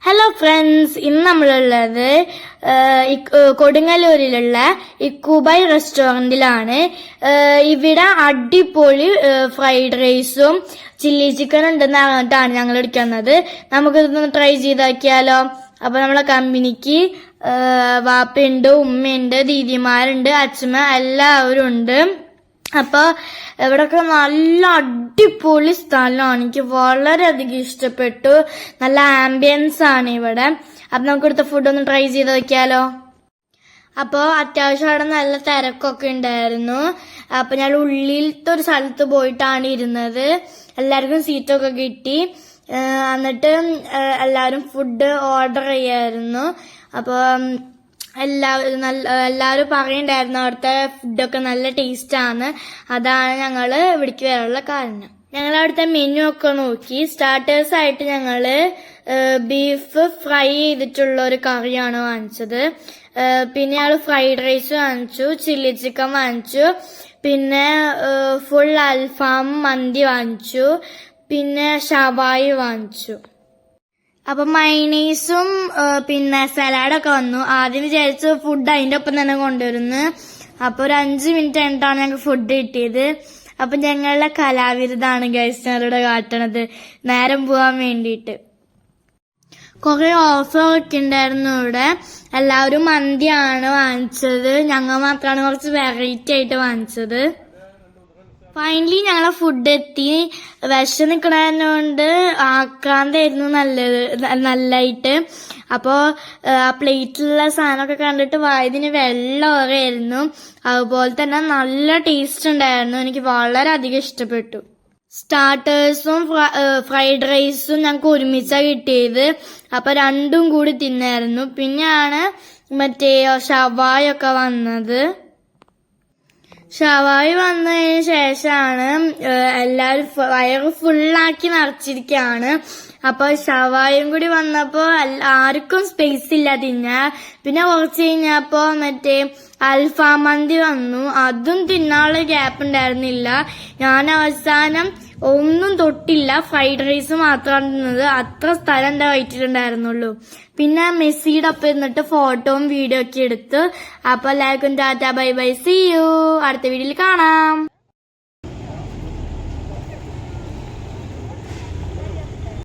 Hello friends, ഇന്ന് നമ്മളുള്ളത് കൊടുങ്ങല്ലൂരിലുള്ള ഇക്കുബൈ റെസ്റ്റോറന്റിലാണ്. ഇവിടെ അടിപൊളി ഫ്രൈഡ് റൈസും ചില്ലി ചിക്കൻ ഉണ്ടെന്ന് പറഞ്ഞിട്ടാണ് ഞങ്ങൾ എടുക്കുന്നത്. നമുക്കിതൊന്ന് ട്രൈ ചെയ്താക്കിയാലോ? അപ്പൊ നമ്മളെ കമ്പനിക്ക് വാപ്പയുണ്ട്, ഉമ്മയുണ്ട്, ദീദിമാരുണ്ട്, അച്ഛമ്മ എല്ലാവരും ഉണ്ട്. അപ്പൊ ഇവിടൊക്കെ നല്ല അടിപൊളി സ്ഥലമാണ്. എനിക്ക് വളരെയധികം ഇഷ്ടപ്പെട്ടു. നല്ല ആംബിയൻസ് ആണ് ഇവിടെ. അപ്പൊ നമുക്ക് ഇവിടുത്തെ ഫുഡ് ഒന്ന് ട്രൈ ചെയ്ത് നോക്കിയാലോ? അപ്പൊ അത്യാവശ്യം അവിടെ നല്ല തിരക്കൊക്കെ ഉണ്ടായിരുന്നു. അപ്പൊ ഞാൻ ഉള്ളിലത്തെ ഒരു സ്ഥലത്ത് പോയിട്ടാണ് ഇരുന്നത്. എല്ലാവർക്കും സീറ്റൊക്കെ കിട്ടി. എന്നിട്ട് എല്ലാവരും ഫുഡ് ഓർഡർ ചെയ്യായിരുന്നു. അപ്പൊ എല്ലാവരും പറയണ്ടായിരുന്നു അവിടുത്തെ ഫുഡൊക്കെ നല്ല ടേസ്റ്റ് ആണ്. അതാണ് ഞങ്ങള് ഇവിടേക്ക് വരാനുള്ള കാരണം. ഞങ്ങൾ അവിടുത്തെ മെനു ഒക്കെ നോക്കി. സ്റ്റാർട്ടേഴ്സ് ആയിട്ട് ഞങ്ങള് ബീഫ് ഫ്രൈ ചെയ്തിട്ടുള്ള ഒരു കറിയാണ് വാങ്ങിച്ചത്. പിന്നെ ഞങ്ങൾ ഫ്രൈഡ് റൈസ് വാങ്ങിച്ചു, ചില്ലി ചിക്കൻ വാങ്ങിച്ചു, പിന്നെ ഫുൾ അൽഫാം മന്തി വാങ്ങിച്ചു, പിന്നെ ഷവായി വാങ്ങിച്ചു. അപ്പൊ മൈനീസും പിന്നെ സലാഡൊക്കെ വന്നു. ആദ്യം വിചാരിച്ചു ഫുഡ് അതിന്റെ ഒപ്പം തന്നെ കൊണ്ടുവരുന്നു. അപ്പൊ ഒരു 5 മിനിറ്റ് കഴിഞ്ഞിട്ടാണ് ഞങ്ങൾക്ക് ഫുഡ് കിട്ടിയത്. അപ്പൊ ഞങ്ങളുടെ കലാവിരുതാണ് ഗൈസ് ഞങ്ങളുടെ കാട്ടണത്, നേരം പോവാൻ വേണ്ടിയിട്ട്. കുറെ ഓഫറൊക്കെ ഉണ്ടായിരുന്നു ഇവിടെ. എല്ലാവരും മന്തിയാണ് വാങ്ങിച്ചത്. ഞങ്ങൾ മാത്രമാണ് കുറച്ച് വെറൈറ്റി ആയിട്ട് വാങ്ങിച്ചത്. ഫൈനലി ഞങ്ങളെ ഫുഡ് എത്തി. നിക്കണതുകൊണ്ട് ആക്കാന്തായിരുന്നു നല്ലതായിട്ട്. അപ്പോ ആ പ്ലേറ്റിലുള്ള സാധനമൊക്കെ കണ്ടിട്ട് വായതിന് വെള്ളമായിരുന്നു. അതുപോലെ തന്നെ നല്ല ടേസ്റ്റ് ഉണ്ടായിരുന്നു. എനിക്ക് വളരെയധികം ഇഷ്ടപ്പെട്ടു. സ്റ്റാർട്ടേഴ്സും ഫ്രൈഡ് റൈസും ഞങ്ങൾക്ക് ഒരുമിച്ചാണ് കിട്ടിയത്. അപ്പൊ രണ്ടും കൂടി തിന്നായിരുന്നു. പിന്നെയാണ് മറ്റേ ഷവായൊക്കെ വന്നത്. ഷവായി വന്നതിന് ശേഷമാണ് എല്ലാവരും വയറ് ഫുള്ളാക്കി നിറച്ചിരിക്കുകയാണ്. അപ്പൊ ഷവായും കൂടി വന്നപ്പോ ആർക്കും സ്പേസ് ഇല്ല തിന്നാൻ. പിന്നെ കുറച്ച് കഴിഞ്ഞപ്പോ മറ്റേ അൽഫാം മന്തി വന്നു. അതും തിന്നാനുള്ള ഗ്യാപ്പ് ഉണ്ടായിരുന്നില്ല. ഞാൻ അവസാനം ഒന്നും തൊട്ടില്ല, ഫ്രൈഡ് റൈസ് മാത്രമാണ് തിന്നത്. അത്ര സ്ഥലം എന്റെ വയറ്റിലുണ്ടായിരുന്നുള്ളൂ. പിന്നെ മെസ്സിയുടെ ഒപ്പം ഇരുന്നിട്ട് ഫോട്ടോയും വീഡിയോ ഒക്കെ എടുത്തു. അപ്പൊ എല്ലാവർക്കും tata bye bye, see you. അടുത്ത വീഡിയോയിൽ കാണാം.